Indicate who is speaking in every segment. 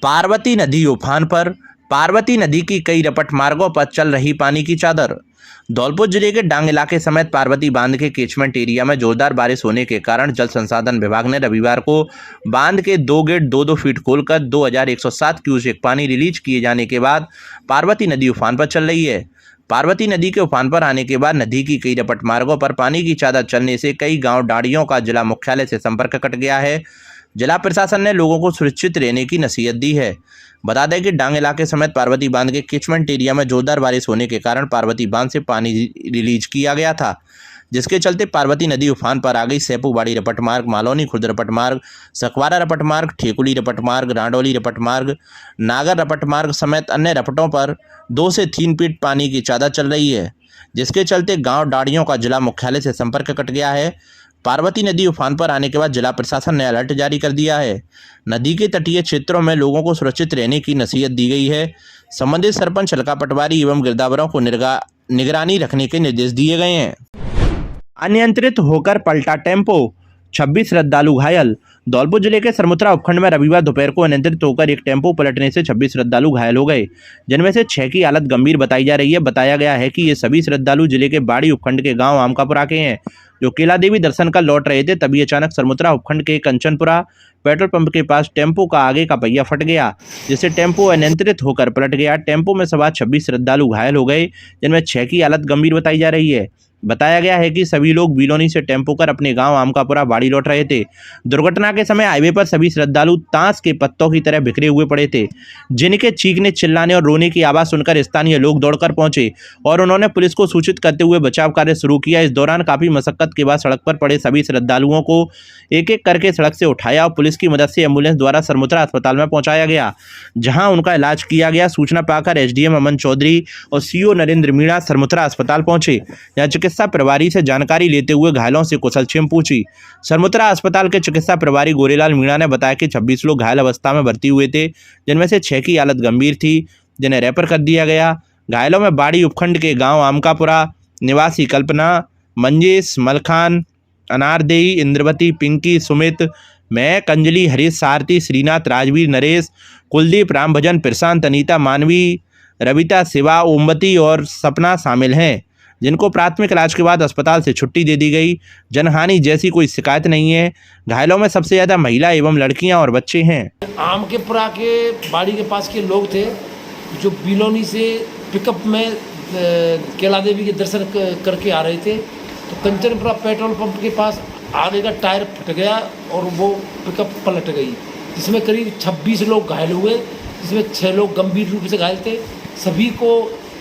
Speaker 1: पार्वती नदी उफान पर। पार्वती नदी की कई रपट मार्गों पर चल रही पानी की चादर। धौलपुर जिले के डांग इलाके समेत पार्वती बांध के कैचमेंट एरिया में जोरदार बारिश होने के कारण जल संसाधन विभाग ने रविवार को बांध के 2 गेट 2-2 फीट खोलकर 2107 क्यूसेक पानी रिलीज किए जाने के बाद पार्वती नदी उफान पर चल रही है। पार्वती नदी के उफान पर आने के बाद नदी की कई रपट मार्गों पर पानी की चादर चलने से कई गांव डाड़ियों का जिला मुख्यालय से संपर्क कट गया है। जिला प्रशासन ने लोगों को सुरक्षित रहने की नसीहत दी है। बता दें कि डांग इलाके समेत पार्वती बांध के कैचमेंट एरिया में जोरदार बारिश होने के कारण पार्वती बांध से पानी रिलीज किया गया था, जिसके चलते पार्वती नदी उफान पर आ गई। सेपूबाड़ी रपट मार्ग, मालौनी खुर्द रपट मार्ग, सकवारा रपट मार्ग, ठेकुली रपट मार्ग, रांडोली रपट मार्ग, नागर रपट मार्ग समेत अन्य रपटों पर 2 से 3 फीट पानी की चादर चल रही है, जिसके चलते गांव डाड़ियों का जिला मुख्यालय से संपर्क कट गया है। पार्वती नदी उफान पर आने के बाद जिला प्रशासन ने अलर्ट जारी कर दिया है। नदी के तटीय क्षेत्रों में लोगों को सुरक्षित रहने की नसीहत दी गई है। संबंधित सरपंच, हल्का पटवारी एवं गिरदावरों को निगरानी रखने के निर्देश दिए गए हैं। अनियंत्रित होकर पलटा टेम्पो, 26 श्रद्धालु घायल। धौलपुर जिले के सरमुत्रा उपखंड में रविवार दोपहर को अनियंत्रित होकर एक टेम्पो पलटने से 26 श्रद्धालु घायल हो गए, जिनमें से 6 की हालत गंभीर बताई जा रही है। बताया गया है कि ये सभी श्रद्धालु जिले के बाड़ी उपखंड के गांव आमकापुरा के हैं, जो केला देवी दर्शन कर लौट रहे थे। तभी अचानक सरमुत्रा उपखंड के कंचनपुरा पेट्रोल पंप के पास टेम्पो का आगे का पहिया फट गया, जिससे टेम्पो अनियंत्रित होकर पलट गया। टेम्पो में सवार 26 श्रद्धालु घायल हो गए, जिनमें 6 की हालत गंभीर बताई जा रही है। बताया गया है कि सभी लोग बीलोनी से टेम्पो कर अपने गांव आमकापुरा बाड़ी लौट रहे थे। दुर्घटना के समय हाईवे पर सभी श्रद्धालु ताश के पत्तों की तरह बिखरे हुए पड़े थे, जिनके चीखने, चिल्लाने और रोने की आवाज़ सुनकर स्थानीय लोग दौड़कर पहुंचे और उन्होंने पुलिस को सूचित करते हुए बचाव कार्य शुरू किया। इस दौरान काफ़ी मशक्कत के बाद सड़क पर पड़े सभी श्रद्धालुओं को एक एक करके सड़क से उठाया और पुलिस की मदद से एम्बुलेंस द्वारा सरमुत्रा अस्पताल में पहुंचाया गया, जहां उनका इलाज किया गया। सूचना पाकर एसडीएम अमन चौधरी और सीओ नरेंद्र मीणा सरमुत्रा अस्पताल पहुंचे। यहाँ चिकित्सा प्रभारी से जानकारी लेते हुए घायलों से कुशलक्षेम पूछी। सरमुत्रा अस्पताल के चिकित्सा प्रभारी गोरेलाल मीणा ने बताया कि 26 लोग घायल अवस्था में भर्ती हुए थे, जिनमें से 6 की हालत गंभीर थी, जिन्हें रेफर कर दिया गया। घायलों में बाड़ी उपखंड के गांव आमकापुरा निवासी कल्पना, मंजेश, मलखान, अनारदेई, इंद्रवती, पिंकी, सुमित, मैं, कंजली, हरीश, सारथी, श्रीनाथ, राजवीर, नरेश, कुलदीप, रामभजन, प्रशांत, अनीता, मानवी, रविता, शिवा, ओमवती और सपना शामिल हैं, जिनको प्राथमिक इलाज के बाद अस्पताल से छुट्टी दे दी गई। जनहानि जैसी कोई शिकायत नहीं है। घायलों में सबसे ज़्यादा महिला एवं लड़कियां और बच्चे हैं।
Speaker 2: आम के पुरा के बाड़ी के पास के लोग थे, जो बिलोनी से पिकअप में केला देवी के दर्शन करके आ रहे थे, तो कंचनपुरा पेट्रोल पंप के पास आगे का टायर फट गया और वो पिकअप पलट गई, जिसमें करीब 26 लोग घायल हुए, जिसमें 6 लोग गंभीर रूप से घायल थे। सभी को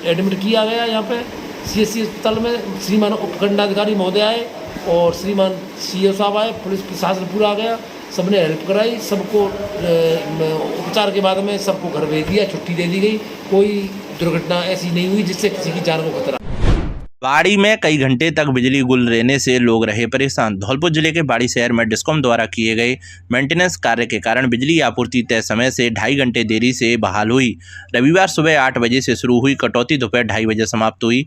Speaker 2: एडमिट किया गया यहाँ पे सीएससी अस्पताल में। श्रीमान उपखंडाधिकारी महोदय आए और श्रीमान सीओ साहब आए, पुलिस प्रशासन पूरा आ गया, सबने हेल्प कराई। सबको उपचार के बाद में सबको घर भेज दिया, छुट्टी दे दी गई। कोई दुर्घटना ऐसी नहीं हुई जिससे किसी की जान को खतरा।
Speaker 1: बाड़ी में कई घंटे तक बिजली गुल रहने से लोग रहे परेशान। धौलपुर जिले के बाड़ी शहर में डिस्कॉम द्वारा किए गए मेंटेनेंस कार्य के कारण बिजली आपूर्ति तय समय से 2.5 घंटे देरी से बहाल हुई। रविवार सुबह 8 बजे से शुरू हुई कटौती दोपहर 2:30 बजे समाप्त हुई,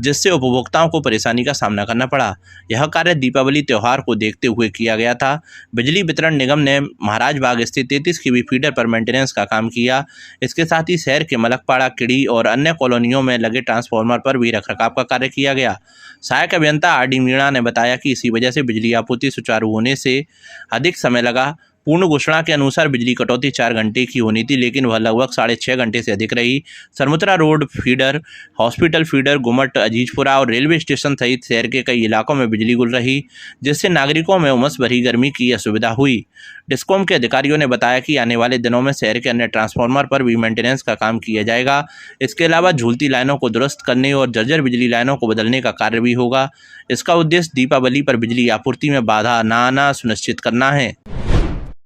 Speaker 1: जिससे उपभोक्ताओं को परेशानी का सामना करना पड़ा। यह कार्य दीपावली त्यौहार को देखते हुए किया गया था। बिजली वितरण निगम ने महाराज बाग स्थित 33 kV फीडर पर मेंटेनेंस का काम किया। इसके साथ ही शहर के मलकपाड़ा, किड़ी और अन्य कॉलोनियों में लगे ट्रांसफार्मर पर भी रखरखाव का कार्य किया गया। सहायक अभियंता आरडी मीणा ने बताया कि इसी वजह से बिजली आपूर्ति सुचारू होने से अधिक समय लगा। पूर्ण घोषणा के अनुसार बिजली कटौती 4 घंटे की होनी थी, लेकिन वह लगभग 6.5 घंटे से अधिक रही। सरमुत्रा रोड फीडर, हॉस्पिटल फीडर, गुमट, अजीजपुरा और रेलवे स्टेशन सहित शहर के कई इलाकों में बिजली गुल रही, जिससे नागरिकों में उमस भरी गर्मी की असुविधा हुई। डिस्कॉम के अधिकारियों ने बताया कि आने वाले दिनों में शहर के अन्य ट्रांसफार्मर पर भी मेंटेनेंस का काम किया जाएगा। इसके अलावा झूलती लाइनों को दुरुस्त करने और जर्जर बिजली लाइनों को बदलने का कार्य भी होगा। इसका उद्देश्य दीपावली पर बिजली आपूर्ति में बाधा न आना सुनिश्चित करना है।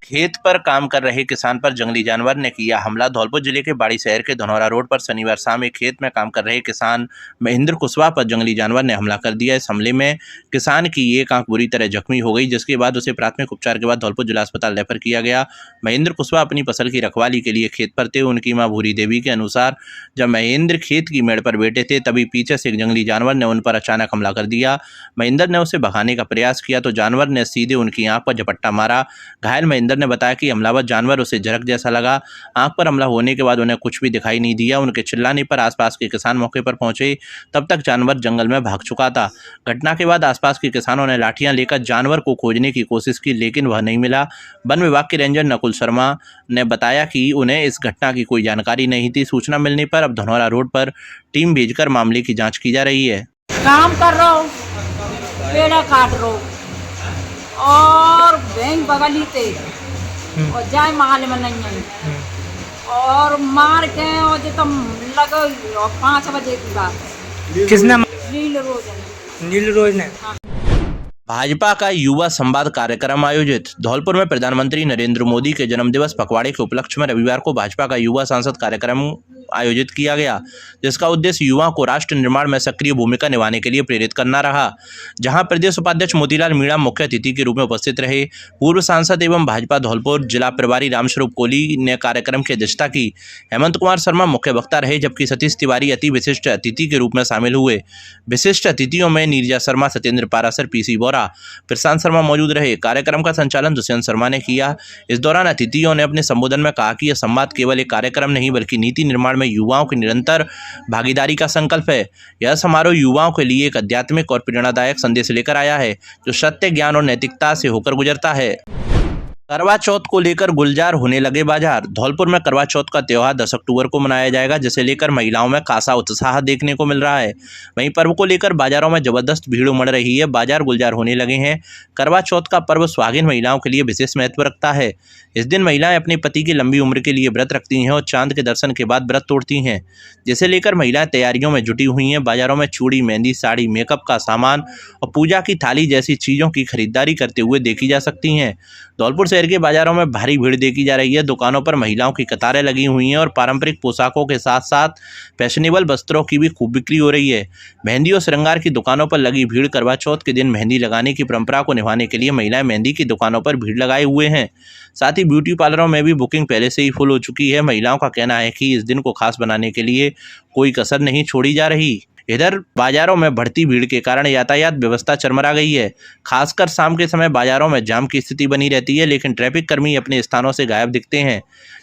Speaker 1: खेत पर काम कर रहे किसान पर जंगली जानवर ने किया हमला। धौलपुर जिले के बाड़ी शहर के धनौरा रोड पर शनिवार शाम एक खेत में काम कर रहे किसान महेंद्र कुशवाहा पर जंगली जानवर ने हमला कर दिया। इस हमले में किसान की एक आंख बुरी तरह जख्मी हो गई, जिसके बाद उसे प्राथमिक उपचार के बाद धौलपुर जिला अस्पताल रेफर किया गया। महेंद्र कुशवाहा अपनी फसल की रखवाली के लिए खेत पर थे। उनकी मां भूरी देवी के अनुसार जब महेंद्र खेत की मेड़ पर बैठे थे, तभी पीछे से एक जंगली जानवर ने उन पर अचानक हमला कर दिया। महेंद्र ने उसे भगाने का प्रयास किया तो जानवर ने सीधे उनकी आंख पर झपट्टा मारा। घायल महेंद्र रेंजर ने बताया कि हमलावर जानवर उसे झरक जैसा लगा। आंख पर हमला होने के बाद उन्हें कुछ भी दिखाई नहीं दिया। उनके चिल्लाने पर आसपास के किसान मौके पर पहुंचे, तब तक जानवर जंगल में भाग चुका था। घटना के बाद आसपास के किसानों ने लाठियां लेकर जानवर को खोजने की कोशिश की, लेकिन वह नहीं मिला। वन विभाग के रेंजर नकुल शर्मा ने बताया कि उन्हें इस घटना की कोई जानकारी नहीं थी। सूचना मिलने पर अब धनौरा रोड पर टीम भेजकर मामले की जाँच की जा रही है।
Speaker 3: काम कर रहा हूँ, पेड़ा काट रहा हूँ और बैंक बगली थे और जाए महल में नहीं है और मार के और जो तुम लगे और 5 बजे की बात है।
Speaker 4: किसने
Speaker 3: नील रोज ने
Speaker 1: भाजपा का युवा संवाद कार्यक्रम आयोजित। धौलपुर में प्रधानमंत्री नरेंद्र मोदी के जन्मदिवस पखवाड़े के उपलक्ष्य में रविवार को भाजपा का युवा सांसद कार्यक्रम आयोजित किया गया, जिसका उद्देश्य युवाओं को राष्ट्र निर्माण में सक्रिय भूमिका निभाने के लिए प्रेरित करना रहा। जहां प्रदेश उपाध्यक्ष मोतीलाल मीणा मुख्य अतिथि के रूप में उपस्थित रहे। पूर्व सांसद एवं भाजपा धौलपुर जिला प्रभारी रामस्वरूप कोहली ने कार्यक्रम की अध्यक्षता की। हेमंत कुमार शर्मा मुख्य वक्ता रहे, जबकि सतीश तिवारी अति विशिष्ट अतिथि के रूप में शामिल हुए। विशिष्ट अतिथियों में नीरजा शर्मा, सत्येंद्र पारासर, पीसी बोरा, प्रशांत शर्मा मौजूद रहे। कार्यक्रम का संचालन दुष्यंत शर्मा ने किया। इस दौरान अतिथियों ने अपने संबोधन में कहा कि यह संवाद केवल एक कार्यक्रम नहीं बल्कि नीति निर्माण में युवाओं की निरंतर भागीदारी का संकल्प है। यह समारोह युवाओं के लिए एक आध्यात्मिक और प्रेरणादायक संदेश लेकर आया है, जो सत्य, ज्ञान और नैतिकता से होकर गुजरता है। करवा चौथ को लेकर गुलजार होने लगे बाजार। धौलपुर में करवा चौथ का त्यौहार 10 अक्टूबर को मनाया जाएगा, जिसे लेकर महिलाओं में खासा उत्साह देखने को मिल रहा है। वहीं पर्व को लेकर बाजारों में जबरदस्त भीड़ उमड़ रही है। बाजार गुलजार होने लगे हैं। करवा चौथ का पर्व सुहागिन महिलाओं के लिए विशेष महत्व रखता है। इस दिन महिलाएं अपने पति की लंबी उम्र के लिए व्रत रखती हैं और चांद के दर्शन के बाद व्रत तोड़ती हैं, जिसे लेकर महिलाएं तैयारियों में जुटी हुई हैं। बाजारों में चूड़ी, मेहंदी, साड़ी, मेकअप का सामान और पूजा की थाली जैसी चीज़ों की खरीदारी करते हुए देखी जा सकती हैं। धौलपुर शहर के बाजारों में भारी भीड़ देखी जा रही है। दुकानों पर महिलाओं की कतारें लगी हुई हैं और पारंपरिक पोशाकों के साथ साथ फैशनेबल वस्त्रों की भी खूब बिक्री हो रही है। मेहंदी और श्रृंगार की दुकानों पर लगी भीड़। करवा चौथ के दिन मेहंदी लगाने की परंपरा को निभाने के लिए महिलाएं मेहंदी की दुकानों पर भीड़ लगाए हुए हैं। साथ ही ब्यूटी पार्लरों में भी बुकिंग पहले से ही फुल हो चुकी है। महिलाओं का कहना है कि इस दिन को खास बनाने के लिए कोई कसर नहीं छोड़ी जा रही। इधर बाजारों में बढ़ती भीड़ के कारण यातायात व्यवस्था चरमरा गई है। खासकर शाम के समय बाजारों में जाम की स्थिति बनी रहती है, लेकिन ट्रैफिक कर्मी अपने स्थानों से गायब दिखते हैं,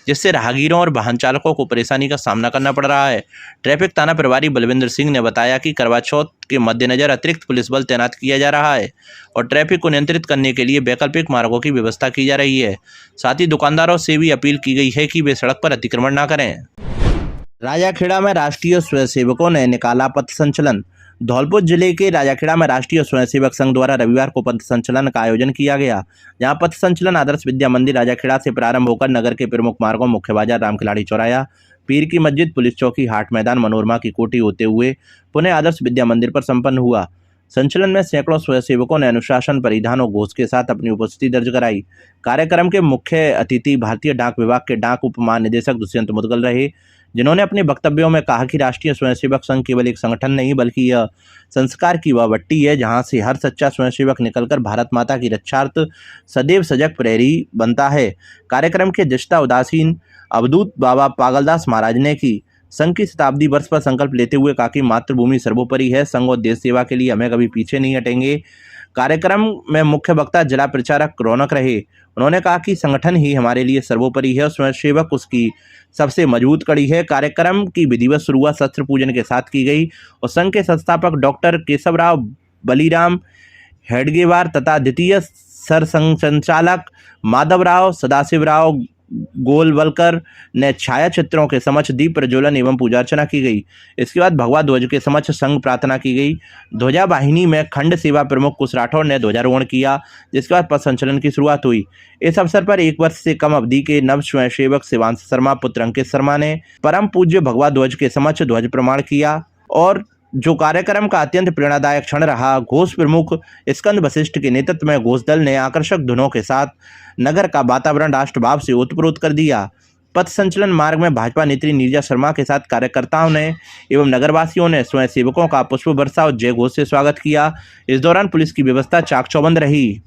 Speaker 1: जिससे राहगीरों और वाहन चालकों को परेशानी का सामना करना पड़ रहा है। ट्रैफिक थाना प्रभारी बलविंदर सिंह ने बताया कि करवा चौथ के मद्देनजर अतिरिक्त पुलिस बल तैनात किया जा रहा है और ट्रैफिक को नियंत्रित करने के लिए वैकल्पिक मार्गों की व्यवस्था की जा रही है। साथ ही दुकानदारों से भी अपील की गई है कि वे सड़क पर अतिक्रमण न करें। राजाखेड़ा में राष्ट्रीय स्वयंसेवकों ने निकाला पथ संचलन। धौलपुर जिले के राजाखेड़ा में राष्ट्रीय स्वयंसेवक संघ द्वारा रविवार को पथ संचलन का आयोजन किया गया। जहां पथ संचलन आदर्श विद्या मंदिर राजाखेड़ा से प्रारंभ होकर नगर के प्रमुख मार्गों मुख्य बाजार, रामखिलाड़ी चौराया, पीर की मस्जिद, पुलिस चौकी, हाट मैदान, मनोरमा की कोठी होते हुए पुनः आदर्श विद्या मंदिर पर संपन्न हुआ। संचलन में सैकड़ों स्वयंसेवकों ने अनुशासन, परिधान और घोष के साथ अपनी उपस्थिति दर्ज कराई। कार्यक्रम के मुख्य अतिथि भारतीय डाक विभाग के डाक उप महानिदेशक दुष्यंत मुदगल रहे, जिन्होंने अपने वक्तव्यों में कहा कि राष्ट्रीय स्वयंसेवक संघ केवल एक संगठन नहीं बल्कि यह संस्कार की वह भट्टी है जहां से हर सच्चा स्वयंसेवक निकलकर भारत माता की रक्षार्थ सदैव सजग प्रहरी बनता है। कार्यक्रम की अध्यक्षता उदासीन अवधूत बाबा पागलदास महाराज ने की। संघ की शताब्दी वर्ष पर संकल्प लेते हुए कहा कि मातृभूमि सर्वोपरि है, संघ और देश सेवा के लिए हमें कभी पीछे नहीं हटेंगे। कार्यक्रम में मुख्य वक्ता जिला प्रचारक रौनक रहे। उन्होंने कहा कि संगठन ही हमारे लिए सर्वोपरि है और स्वयंसेवक उसकी सबसे मजबूत कड़ी है। कार्यक्रम की विधिवत शुरुआत शस्त्र पूजन के साथ की गई और संघ के संस्थापक डॉक्टर केशवराव बलीराम हेडगेवार तथा द्वितीय सरसंघ संचालक माधवराव सदाशिवराव गोलवलकर ने छाया चित्रों के समक्ष दीप प्रज्वलन एवं पूजा अर्चना की गई। इसके बाद भगवा ध्वज के समक्ष संघ प्रार्थना की गई। ध्वजा वाहिनी में खंड सेवा प्रमुख कुश राठौर ने ध्वजारोहण किया, जिसके बाद पथ संचलन की शुरुआत हुई। इस अवसर पर 1 वर्ष से कम अवधि के नव स्वयंसेवक शिवांश शर्मा पुत्र अंकित शर्मा ने परम पूज्य भगवा ध्वज के समक्ष ध्वज प्रमाण किया और जो कार्यक्रम का अत्यंत प्रेरणादायक क्षण रहा। घोष प्रमुख स्कंद वशिष्ठ के नेतृत्व में घोष दल ने आकर्षक धुनों के साथ नगर का वातावरण राष्ट्रभाव से ओतप्रोत कर दिया। पथ संचलन मार्ग में भाजपा नेत्री नीरजा शर्मा के साथ कार्यकर्ताओं ने एवं नगरवासियों ने स्वयंसेवकों का पुष्प वर्षा और जय घोष से स्वागत किया। इस दौरान पुलिस की व्यवस्था चाक चौबंद रही।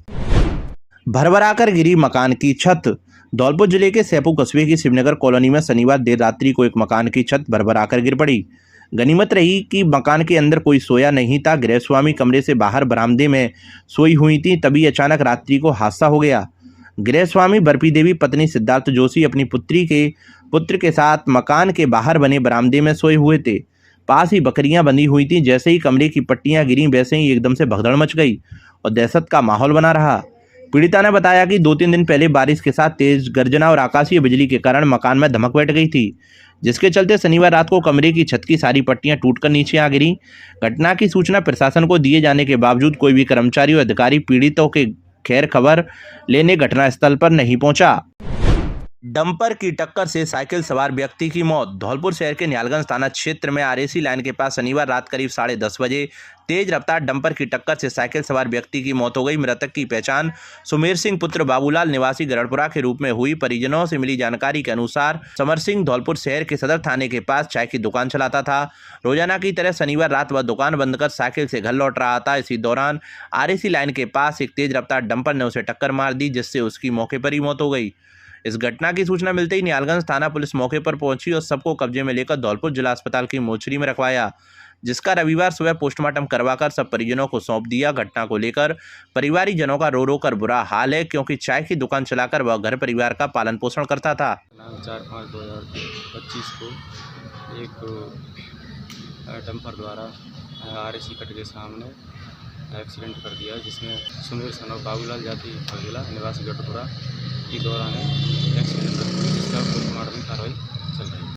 Speaker 1: भरभराकर गिरी मकान की छत। धौलपुर जिले के सैपू कस्बे की शिवनगर कॉलोनी में शनिवार देर रात्रि को एक मकान की छत भरभराकर गिर पड़ी। गनीमत रही कि मकान के अंदर कोई सोया नहीं था। गृहस्वामी कमरे से बाहर बरामदे में सोई हुई थी, तभी अचानक रात्रि को हादसा हो गया। गृहस्वामी बर्फी देवी पत्नी सिद्धार्थ जोशी अपनी पुत्र के साथ मकान के बाहर बने बरामदे में सोए हुए थे। पास ही बकरियां बंधी हुई थीं। जैसे ही कमरे की पट्टियां गिरी वैसे ही एकदम से भगदड़ मच गई और दहशत का माहौल बना रहा। पीड़िता ने बताया कि 2-3 दिन पहले बारिश के साथ तेज गर्जना और आकाशीय बिजली के कारण मकान में धमक बैठ गई थी, जिसके चलते शनिवार रात को कमरे की छत की सारी पट्टियां टूटकर नीचे आ गिरी। घटना की सूचना प्रशासन को दिए जाने के बावजूद कोई भी कर्मचारी और अधिकारी पीड़ितों के खैर खबर लेने घटनास्थल पर नहीं पहुंचा। डंपर की टक्कर से साइकिल सवार व्यक्ति की मौत। धौलपुर शहर के न्यालगंज थाना क्षेत्र में आरएसी लाइन के पास शनिवार रात करीब 10:30 बजे तेज रफ्तार डंपर की टक्कर से साइकिल सवार व्यक्ति की मौत हो गई। मृतक की पहचान सुमेर सिंह पुत्र बाबूलाल निवासी गरड़पुरा के रूप में हुई। परिजनों से मिली जानकारी के अनुसार समर सिंह धौलपुर शहर के सदर थाने के पास चाय की दुकान चलाता था। रोजाना की तरह शनिवार रात वह दुकान बंद कर साइकिल से घर लौट रहा था। इसी दौरान आरएसी लाइन के पास एक तेज रफ्तार डंपर ने उसे टक्कर मार दी, जिससे उसकी मौके पर ही मौत हो गई। इस घटना की सूचना मिलते ही न्यालगंज थाना पुलिस मौके पर पहुंची और सबको कब्जे में लेकर धौलपुर जिला अस्पताल की मोर्चरी में रखवाया, जिसका रविवार सुबह पोस्टमार्टम करवाकर सब परिजनों को सौंप दिया। घटना को लेकर परिवारीजनों का रो रो कर बुरा हाल है, क्योंकि चाय की दुकान चलाकर वह घर परिवार का पालन पोषण करता था।
Speaker 4: 4/5/2025 को एक डंपर द्वारा आरएसी कट के सामने एक्सीडेंट कर दिया, जिसमें सुमेर सनोफ बाबूलाल जाति जिला निवासी गढ़पुरा की दौरान एक्सीडेंट कर दिया, जिसका पोस्टमार्टम कार्रवाई चल रही है।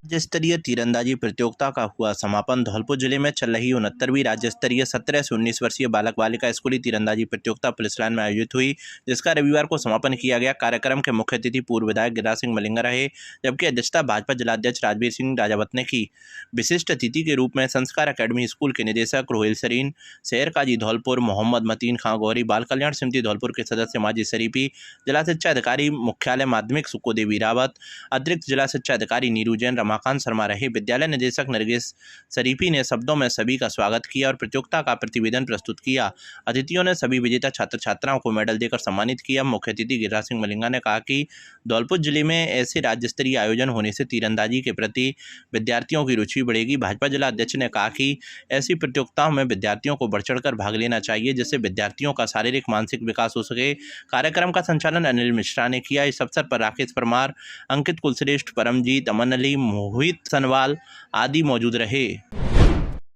Speaker 1: राज्य स्तरीय तीरंदाजी प्रतियोगिता का हुआ समापन। धौलपुर जिले में चल रही 69वीं राज्य स्तरीय 17 से 19 वर्षीय बालक बालिका स्कूली तीरंदाजी प्रतियोगिता पुलिस लाइन में आयोजित हुई, जिसका रविवार को समापन किया गया। कार्यक्रम के मुख्य अतिथि पूर्व विधायक गिरिराज सिंह मलिंगा रहे, जबकि अध्यक्षता भाजपा जिलाध्यक्ष राजवीर सिंह राजावत ने की। विशिष्ट अतिथि के रूप में संस्कार अकेडमी स्कूल के निदेशक रोहिल सरीन, शहर काजी धौलपुर मोहम्मद मतीन खां गौरी, बाल कल्याण समिति धौलपुर के सदस्य माजी शरीफी, जिला शिक्षा अधिकारी मुख्यालय माध्यमिक सुको देवी रावत, अतिरिक्त जिला शिक्षा अधिकारी नीरू जैन, रमाकांत शर्मा रहे। विद्यालय निदेशक नरगिस शरीफी ने शब्दों में सभी का स्वागत किया और प्रतियोगिता का प्रतिवेदन प्रस्तुत किया। अतिथियों ने सभी विजेता छात्र छात्राओं को मेडल देकर सम्मानित किया। मुख्य अतिथि गिरिराज सिंह मलिंगा ने कहा कि धौलपुर जिले में ऐसे राज्य स्तरीय आयोजन होने से तीरंदाजी के प्रति विद्यार्थियों की रुचि बढ़ेगी। भाजपा जिला अध्यक्ष ने कहा कि ऐसी प्रतियोगिताओं में विद्यार्थियों को बढ़ चढ़कर भाग लेना चाहिए, जिससे विद्यार्थियों का शारीरिक मानसिक विकास हो सके। कार्यक्रम का संचालन अनिल मिश्रा ने किया। इस अवसर पर राकेश परमार, अंकित कुलश्रेष्ठ, परमजीत, अमन अली, मोहित सनवाल आदि मौजूद रहे।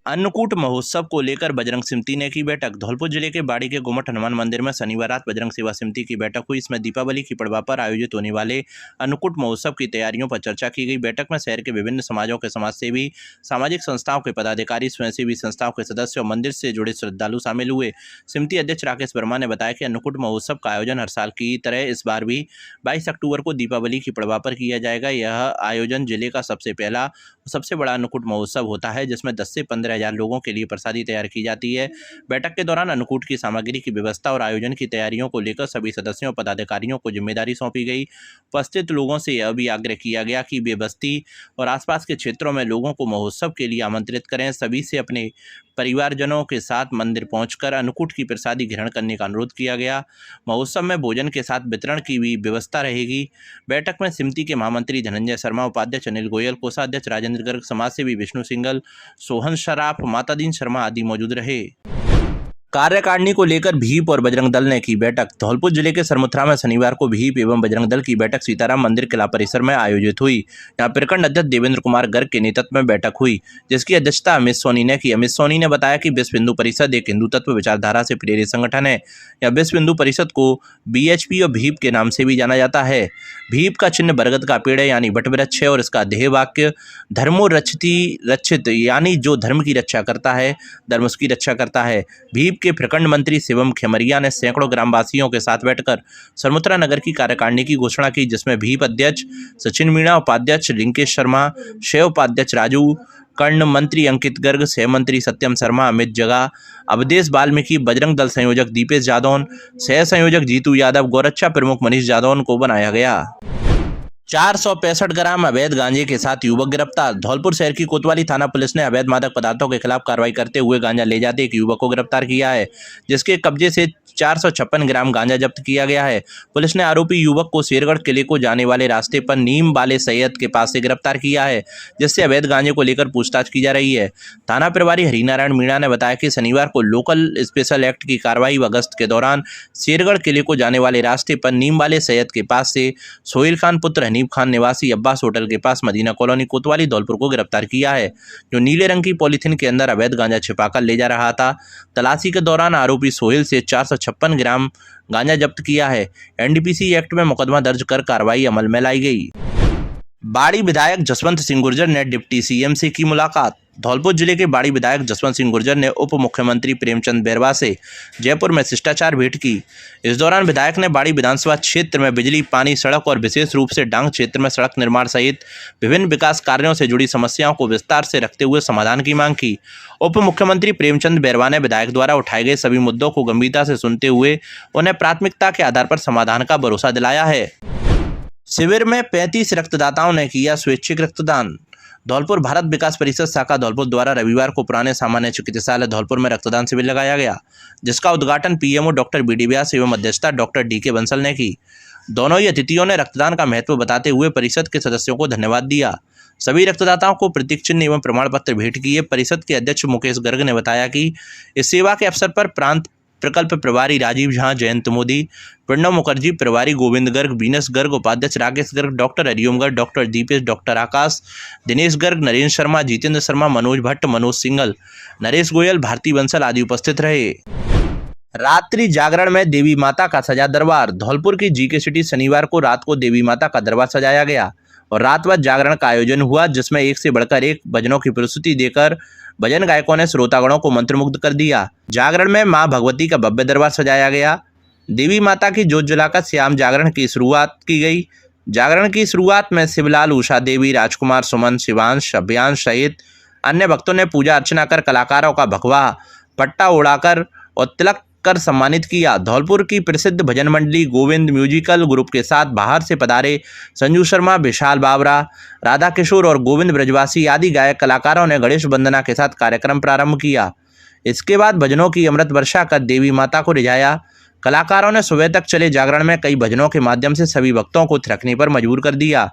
Speaker 1: अन्नकूट महोत्सव को लेकर बजरंग समिति ने की बैठक। धौलपुर जिले के बाड़ी के गुमट हनुमान मंदिर में शनिवार रात बजरंग सेवा समिति की बैठक हुई। इसमें दीपावली की पड़वा पर आयोजित होने वाले अन्नकूट महोत्सव की तैयारियों पर चर्चा की गई। बैठक में शहर के विभिन्न समाजों के समाजसेवी, सामाजिक संस्थाओं के पदाधिकारी, स्वयंसेवी संस्थाओं के सदस्य और मंदिर से जुड़े श्रद्धालु शामिल हुए। समिति अध्यक्ष राकेश वर्मा ने बताया कि अन्नकूट महोत्सव का आयोजन हर साल की तरह इस बार भी 22 अक्टूबर को दीपावली की पड़वा पर किया जाएगा। यह आयोजन जिले का सबसे पहला और सबसे बड़ा अन्नकूट महोत्सव होता है, जिसमें 10 से 15,000 लोगों के लिए प्रसादी तैयार की जाती है। बैठक के दौरान अन्नकूट की सामग्री की व्यवस्था और आयोजन की तैयारियों को लेकर सभी सदस्यों और पदाधिकारियों को जिम्मेदारी सौंपी गई। उपस्थित लोगों से यह भी आग्रह किया गया कि वे बस्ती और आसपास के क्षेत्रों में लोगों को महोत्सव के लिए आमंत्रित करें। सभी से अपने परिवारजनों के साथ मंदिर पहुंचकर अन्नकूट की प्रसादी ग्रहण करने का अनुरोध किया गया। महोत्सव में भोजन के साथ वितरण की भी व्यवस्था रहेगी। बैठक में समिति के महामंत्री धनंजय शर्मा, उपाध्यक्ष अनिल गोयल, कोषाध्यक्ष राजेंद्र गर्ग, समाजसेवी विष्णु सिंगल, सोहन शराफ, मातादीन शर्मा आदि मौजूद रहे। कार्यकारिणी को लेकर भीप और बजरंग दल ने की बैठक। धौलपुर जिले के सरमुथरा में शनिवार को भीप एवं बजरंग दल की बैठक सीताराम मंदिर किला परिसर में आयोजित हुई। यहां प्रखंड अध्यक्ष देवेंद्र कुमार गर्ग के नेतृत्व में बैठक हुई, जिसकी अध्यक्षता अमित सोनी ने की। अमित सोनी ने बताया कि विश्व हिंदू परिषद एक हिंदू तत्व विचारधारा से प्रेरित संगठन है। यह विश्व हिंदू परिषद को BHP और भीप के नाम से भी जाना जाता है। भीप का चिन्ह बरगद का पेड़ है, यानी वटवृक्ष है, और इसका ध्येय वाक्य धर्मो रक्षति रक्षित, यानी जो धर्म की रक्षा करता है धर्म उसकी रक्षा करता है। भीप के प्रखंड मंत्री शिवम खेमरिया ने सैकड़ों ग्रामवासियों के साथ बैठकर सरमुथरा नगर की कार्यकारिणी की घोषणा की, जिसमें भीप अध्यक्ष सचिन मीणा, उपाध्यक्ष रिंकेश शर्मा, शैव उपाध्यक्ष राजू कर्ण, मंत्री अंकित गर्ग, सह मंत्री सत्यम शर्मा, अमित जगा, अवधेश वाल्मीकि, बजरंग दल संयोजक दीपेश जादौन, सह संयोजक जीतू यादव, गोरक्षा प्रमुख मनीष जादौन को बनाया गया। 465 ग्राम अवैध गांजे के साथ युवक गिरफ्तार। धौलपुर शहर की कोतवाली थाना पुलिस ने अवैध मादक पदार्थों के खिलाफ कार्रवाई करते हुए गांजा ले जाते एक युवक को गिरफ्तार किया है, जिसके कब्जे से 456 ग्राम गांजा जब्त किया गया है। पुलिस ने आरोपी युवक को शेरगढ़ किले को जाने वाले रास्ते पर नीम वाले सैयद के पास से गिरफ्तार किया है, जिससे अवैध गांजे को लेकर पूछताछ की जा रही है। थाना प्रभारी हरिनारायण मीणा ने बताया कि शनिवार को लोकल स्पेशल एक्ट की कार्रवाई व गश्त के दौरान शेरगढ़ किले को जाने वाले रास्ते पर नीम वाले सैयद के पास से सोहेल खान पुत्र हनीफ खान निवासी अब्बास होटल के पास मदीना कॉलोनी कोतवाली धौलपुर को गिरफ्तार किया है, जो नीले रंग की पॉलीथीन के अंदर अवैध गांजा छिपाकर ले जा रहा था। तलाशी के दौरान आरोपी सोहेल से 456 ग्राम गांजा जब्त किया है। एनडीपीसी एक्ट में मुकदमा दर्ज कर कार्रवाई अमल में लाई गई। बाड़ी विधायक जसवंत सिंह गुर्जर ने डिप्टी सीएम से की मुलाकात। धौलपुर जिले के बाड़ी विधायक जसवंत सिंह गुर्जर ने उप मुख्यमंत्री प्रेमचंद बैरवा से जयपुर में शिष्टाचार भेंट की। इस दौरान विधायक ने बाड़ी विधानसभा क्षेत्र में बिजली, पानी, सड़क और विशेष रूप से डांग क्षेत्र में सड़क निर्माण सहित विभिन्न विकास कार्यों से जुड़ी समस्याओं को विस्तार से रखते हुए समाधान की मांग की। उप मुख्यमंत्री प्रेमचंद बैरवा ने विधायक द्वारा उठाए गए सभी मुद्दों को गंभीरता से सुनते हुए उन्हें प्राथमिकता के आधार पर समाधान का भरोसा दिलाया है। शिविर में 35 रक्तदाताओं ने किया स्वैच्छिक रक्तदान। धौलपुर भारत विकास परिषद शाखा धौलपुर द्वारा रविवार को पुराने सामान्य चिकित्सालय धौलपुर में रक्तदान शिविर लगाया गया, जिसका उद्घाटन पीएमओ डॉक्टर बीडी व्यास एवं अध्यक्षता डॉक्टर डीके बंसल ने की। दोनों ही अतिथियों ने रक्तदान का महत्व बताते हुए परिषद के सदस्यों को धन्यवाद दिया। सभी रक्तदाताओं को प्रतीक चिन्ह एवं प्रमाण पत्र भेंट किए। परिषद के अध्यक्ष मुकेश गर्ग ने बताया कि इस सेवा के अवसर पर प्रांत प्रकल्प प्रभारी राजीव झा, जयंत मोदी, प्रणव मुखर्जी, प्रभारी गोविंद गर्ग, बीनस गर्ग, उपाध्यक्ष Rakesh Garg, doctor Hariom Garg, doctor Dipesh, doctor Akash, Dinesh Garg, Narendra Sharma, Jitendra Sharma, Manoj Bhatt, Manoj Singal, Naresh Goyal, Bharti Bansal आदि उपस्थित रहे। रात्रि जागरण में देवी माता का सजा दरबार। धौलपुर की जीके सिटी शनिवार को रात को देवी माता का दरबार सजाया गया और रात भर जागरण का आयोजन हुआ, जिसमें एक से बढ़कर एक भजनों की प्रस्तुति देकर भजन गायकों ने श्रोतागणों को मंत्रमुग्ध कर दिया। जागरण में मां भगवती का भव्य दरबार सजाया गया। देवी माता की जोत जलाकर श्याम जागरण की शुरुआत की गई। जागरण की शुरुआत में शिवलाल, उषा देवी, राजकुमार, सुमन, शिवांश, अभ्यांश सहित अन्य भक्तों ने पूजा अर्चना कर कलाकारों का भगवा पट्टा उड़ाकर और तिलक कर सम्मानित किया। धौलपुर की प्रसिद्ध भजन मंडली गोविंद म्यूजिकल ग्रुप के साथ बाहर से पधारे संजू शर्मा, विशाल बावरा, राधा किशोर और गोविंद ब्रजवासी आदि गायक कलाकारों ने गणेश वंदना के साथ कार्यक्रम प्रारंभ किया। इसके बाद भजनों की अमृत वर्षा कर देवी माता को रिझाया। कलाकारों ने सुबह तक चले जागरण में कई भजनों के माध्यम से सभी भक्तों को थिरकने पर मजबूर कर दिया।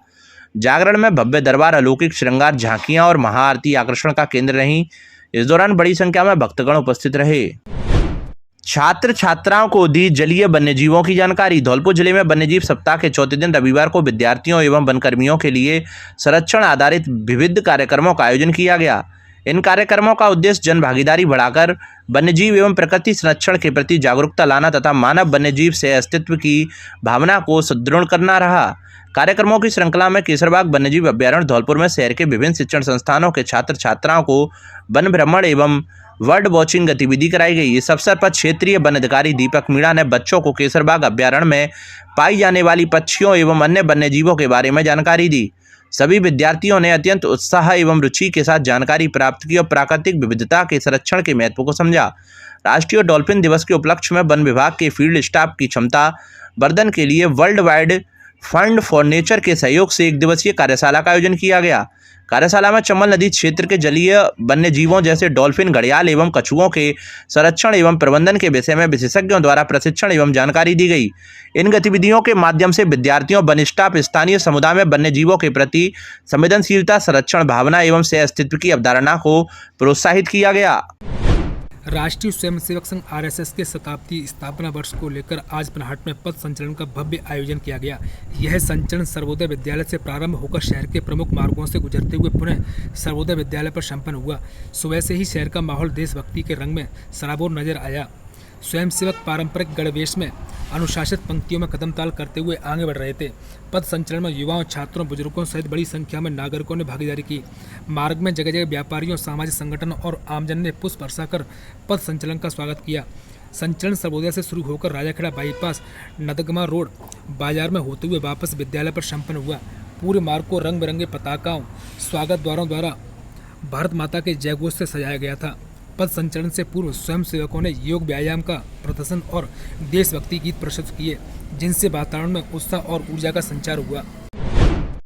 Speaker 1: जागरण में भव्य दरबार, अलौकिक श्रृंगार, झांकियां और महाआरती आकर्षण का केंद्र रहीं। इस दौरान बड़ी संख्या में भक्तगण उपस्थित रहे। छात्र छात्राओं को दी जलीय वन्यजीवों की जानकारी। धौलपुर जिले में वन्यजीव सप्ताह के चौथे दिन रविवार को विद्यार्थियों एवं वनकर्मियों के लिए संरक्षण आधारित विविध कार्यक्रमों का आयोजन किया गया। इन कार्यक्रमों का उद्देश्य जन भागीदारी बढ़ाकर वन्यजीव एवं प्रकृति संरक्षण के प्रति जागरूकता लाना तथा मानव वन्यजीव से अस्तित्व की भावना को सुदृढ़ करना रहा। कार्यक्रमों की श्रृंखला में केसरबाग वन्यजीव अभ्यारण्य धौलपुर में शहर के विभिन्न शिक्षण संस्थानों के छात्र छात्राओं को वन भ्रमण एवं बर्ड वॉचिंग गतिविधि कराई गई। इस अवसर पर क्षेत्रीय वन अधिकारी दीपक मीणा ने बच्चों को केसरबाग अभ्यारण्य में पाई जाने वाली पक्षियों एवं अन्य वन्यजीवों के बारे में जानकारी दी। सभी विद्यार्थियों ने अत्यंत उत्साह एवं रुचि के साथ जानकारी प्राप्त की और प्राकृतिक विविधता के संरक्षण के महत्व को समझा। राष्ट्रीय डॉल्फिन दिवस के उपलक्ष्य में वन विभाग के फील्ड स्टाफ की क्षमता वर्धन के लिए world wide fund for nature के सहयोग से 1 दिवसीय कार्यशाला का आयोजन किया गया। कार्यशाला में चंबल नदी क्षेत्र के जलीय वन्य जीवों जैसे डॉल्फिन, घड़ियाल एवं कछुओं के संरक्षण एवं प्रबंधन के विषय में विशेषज्ञों द्वारा प्रशिक्षण एवं जानकारी दी गई। इन गतिविधियों के माध्यम से विद्यार्थियों, वन स्टाफ, स्थानीय समुदाय में वन्य जीवों के प्रति संवेदनशीलता, संरक्षण भावना एवं सह अस्तित्व की अवधारणा को प्रोत्साहित किया गया।
Speaker 5: राष्ट्रीय स्वयंसेवक संघ आरएसएस के शताब्दी स्थापना वर्ष को लेकर आज पनहाट में पथ संचलन का भव्य आयोजन किया गया। यह संचलन सर्वोदय विद्यालय से प्रारंभ होकर शहर के प्रमुख मार्गों से गुजरते हुए पुनः सर्वोदय विद्यालय पर संपन्न हुआ। सुबह से ही शहर का माहौल देशभक्ति के रंग में सराबोर नजर आया। स्वयंसेवक पारंपरिक गणवेश में अनुशासित पंक्तियों में कदम ताल करते हुए आगे बढ़ रहे थे। पथ संचलन में युवाओं, छात्रों, बुजुर्गों सहित बड़ी संख्या में नागरिकों ने भागीदारी की। मार्ग में जगह जगह व्यापारियों, सामाजिक संगठनों और आमजन ने पुष्प बरसाकर पथ संचलन का स्वागत किया। संचलन सर्वोदय से शुरू होकर राजाखेड़ा बाईपास, नदगमा रोड, बाजार में होते हुए वापस विद्यालय पर संपन्न हुआ। पूरे मार्ग को रंग बिरंगे पताकाओं, स्वागत द्वारों द्वारा भारत माता के जयघोष से सजाया गया था। पथ संचलन से पूर्व स्वयंसेवकों ने योग व्यायाम का प्रदर्शन और देशभक्ति गीत प्रस्तुत किए, जिनसे वातावरण में उत्साह और ऊर्जा का संचार हुआ।